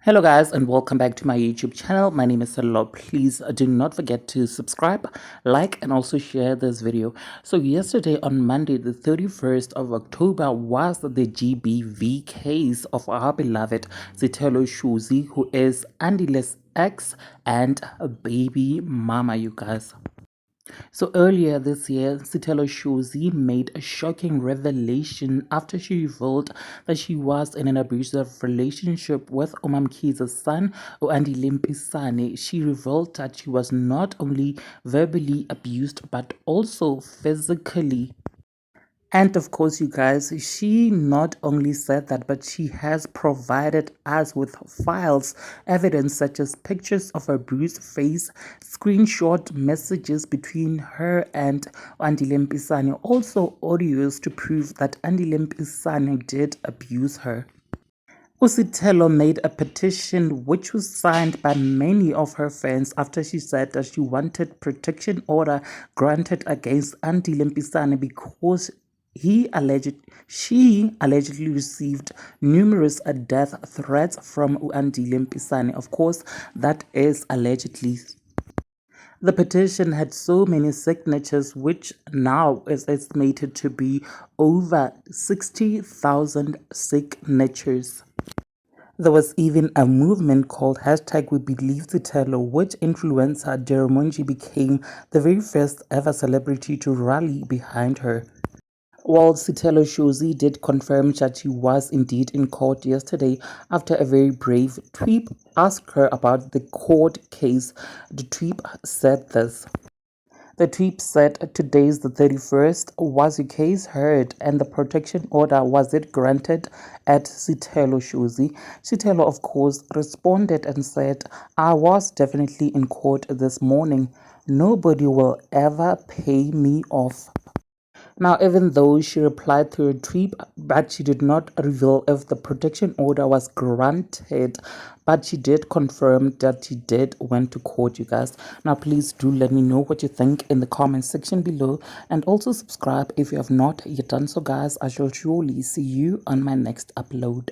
Hello guys and welcome back to my YouTube channel. My name is Sithelo. Please do not forget to subscribe, like and also share this video. So yesterday on Monday the 31st of October was the GBV case of our beloved Sithelo, who is Andile's ex and a baby mama, you guys. So earlier this year, Sithelo made a shocking revelation after she revealed that she was in an abusive relationship with Umamkhize's son, Andile Mpisane. She revealed that she was not only verbally abused but also physically. And of course, you guys, she not only said that, but she has provided us with files, evidence such as pictures of her bruised face, screenshot messages between her and Andile Mpisane, also audios to prove that Andile Mpisane did abuse her. Sithelo made a petition which was signed by many of her fans after she said that she wanted protection order granted against Andile Mpisane because she allegedly received numerous death threats from Andile Mpisane. Of course, that is allegedly. The petition had so many signatures, which now is estimated to be over 60,000 signatures. There was even a movement called #WeBelieveSithelo, which influencer Jeromonji became the very first ever celebrity to rally behind her. While Sithelo did confirm that she was indeed in court yesterday after a very brave tweet asked her about the court case. The tweet said this. The tweet said, "Today's the 31st. Was your case heard and the protection order, was it granted at Sithelo Shozi?" Sithelo, of course, responded and said, "I was definitely in court this morning. Nobody will ever pay me off." Now, even though she replied to a tweet, but she did not reveal if the protection order was granted, but she did confirm that she did went to court, you guys. Now, please do let me know what you think in the comment section below, and also subscribe if you have not yet done so, guys. I shall surely see you on my next upload.